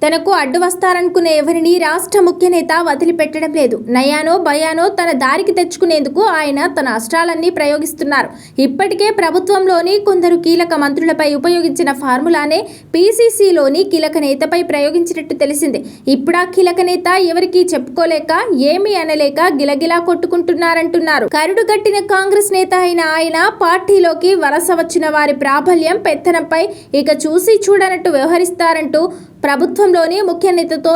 తనకు అడ్డు వస్తారనుకునే ఎవరిని రాష్ట్ర ముఖ్య నేత వదిలిపెట్టడం లేదు. నయానో భయానో తన దారికి తెచ్చుకునేందుకు ఆయన తన అస్త్రాలన్నీ ప్రయోగిస్తున్నారు. ఇప్పటికే ప్రభుత్వంలోని కొందరు కీలక మంత్రులపై ఉపయోగించిన ఫార్ములానే పీసీసీలోని కీలక నేతపై ప్రయోగించినట్టు తెలిసింది. ఇప్పుడు ఆ కీలక నేత ఎవరికీ చెప్పుకోలేక ఏమీ అనలేక గిలగిలా కొట్టుకుంటున్నారంటున్నారు. కరుడు గట్టిన కాంగ్రెస్ నేత అయిన ఆయన పార్టీలోకి వలస వచ్చిన వారి ప్రాబల్యం పెత్తనంపై ఇక చూసి చూడనట్టు వ్యవహరిస్తారంటూ ప్రభుత్వంలోని ముఖ్య నేతతో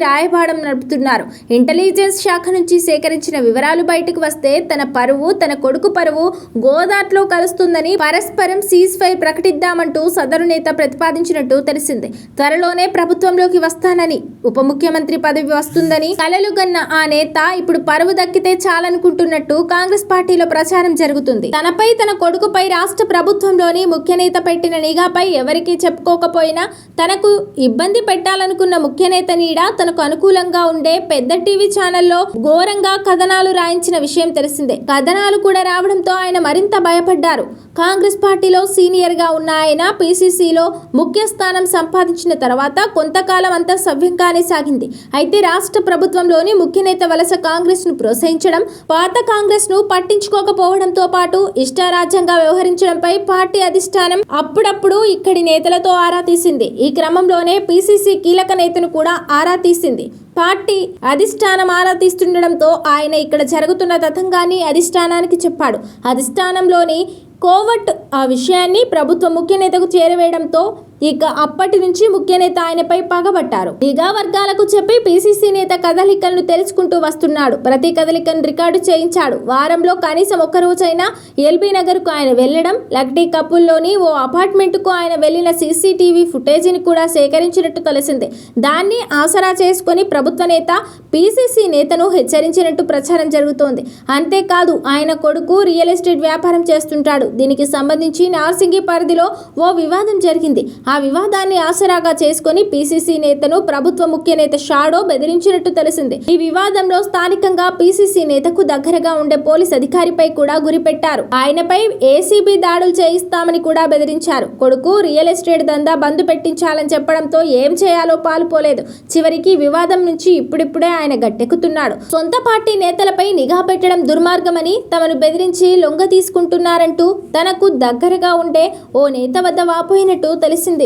రాయబారం నడుపుతున్నారు. ఇంటెలిజెన్స్ శాఖ నుంచి సేకరించిన వివరాలు బయటకు వస్తే తన పరువు, తన కొడుకు పరువు గోదాట్లో కలుస్తుందని పరస్పరం సీజ్ ఫైర్ ప్రకటిద్దామంటూ సదరు నేత ప్రతిపాదించినట్టు తెలిసింది. త్వరలోనే ప్రభుత్వంలోకి వస్తానని, ఉప ముఖ్యమంత్రి పదవి వస్తుందని కలలుగన్న ఆ నేత ఇప్పుడు పరువు దక్కితే చాలనుకుంటున్నట్టు కాంగ్రెస్ పార్టీలో ప్రచారం జరుగుతుంది. తనపై, తన కొడుకుపై రాష్ట్ర ప్రభుత్వంలోని ముఖ్య నేత పెట్టిన నిఘాపై ఎవరికీ చెప్పుకోకపోయినా తనకు ఇబ్బంది పెట్టాలనుకున్న ముఖ్య నేత నీడ తనకు అనుకూలంగా ఉండే పెద్ద టీవీ ఛానల్లో ఘోరంగా కథనాలు రాయించిన విషయం తెలిసిందే. కథనాలు కూడా రావడంతో ఆయన మరింత భయపడ్డారు. కాంగ్రెస్ పార్టీలో సీనియర్ గా ఉన్న ఆయన పీసీసీలో ముఖ్య స్థానం సంపాదించిన తర్వాత కొంతకాలం అంతా సవ్యంగానే సాగింది. అయితే రాష్ట్ర ప్రభుత్వంలోని ముఖ్య నేత వలస కాంగ్రెస్ ను ప్రోత్సహించడం, పాత కాంగ్రెస్ ను పట్టించుకోకపోవడంతో పాటు ఇష్టారాజ్యంగా వ్యవహరించడంపై పార్టీ అధిష్టానం అప్పుడప్పుడు ఇక్కడి నేతలతో ఆరా తీసింది. ఈ క్రమంలోనే పీసీసీ కీలక నేతను కూడా ఆరా తీసింది. పార్టీ అధిష్టానం ఆరా తీస్తుండడంతో ఆయన ఇక్కడ జరుగుతున్న తతంగాన్ని అధిష్టానానికి చెప్పాడు. అధిష్టానంలోని కోవట్ ఆ విషయాన్ని ప్రభుత్వ ముఖ్య నేతకు చేరవేయడంతో ఇక అప్పటి నుంచి ముఖ్య నేత ఆయనపై పగబట్టారు. నిఘా వర్గాలకు చెప్పి పీసీసీ నేత కదలికలను తెలుసుకుంటూ వస్తున్నాడు. ప్రతి కదలికను రికార్డు చేయించాడు. వారంలో కనీసం ఒక్క రోజైనా ఎల్బీ నగర్ కు ఆయన వెళ్లడం, లక్డీ కపుల్లోని ఓ అపార్ట్మెంట్ కు ఆయన వెళ్లిన సీసీటీవీ ఫుటేజీని కూడా సేకరించినట్టు తెలిసింది. దాన్ని ఆసరా చేసుకుని ప్రభుత్వ నేత పీసీసీ నేతను హెచ్చరించినట్టు ప్రచారం జరుగుతోంది. అంతేకాదు ఆయన కొడుకు రియల్ ఎస్టేట్ వ్యాపారం చేస్తుంటాడు. దీనికి సంబంధించి నార్సింగి పరిధిలో ఓ వివాదం జరిగింది. ఆ వివాదాన్ని ఆసరాగా చేసుకుని పీసీసీ నేతను ప్రభుత్వ ముఖ్య నేత షాడో బెదిరించినట్టు తెలిసింది. ఈ వివాదంలో స్థానికంగా పీసీసీ నేతకు దగ్గరగా ఉండే పోలీస్ అధికారిపై కూడా గురిపెట్టారు. ఆయనపై ఏసీబీ దాడులు చేయిస్తామని కూడా బెదిరించారు. కొడుకు రియల్ ఎస్టేట్ దందా బంద్ పెట్టించాలని చెప్పడంతో ఏం చేయాలో పాలుపోలేదు. చివరికి వివాదం నుంచి ఇప్పుడిప్పుడే ఆయన గట్టెక్కుతున్నాడు. సొంత పార్టీ నేతలపై నిఘా పెట్టడం దుర్మార్గమని, తమను బెదిరించి లొంగ తీసుకుంటున్నారంటూ తనకు దగ్గరగా ఉండే ఓ నేత వద్ద వాపోయినట్టు తెలిసింది.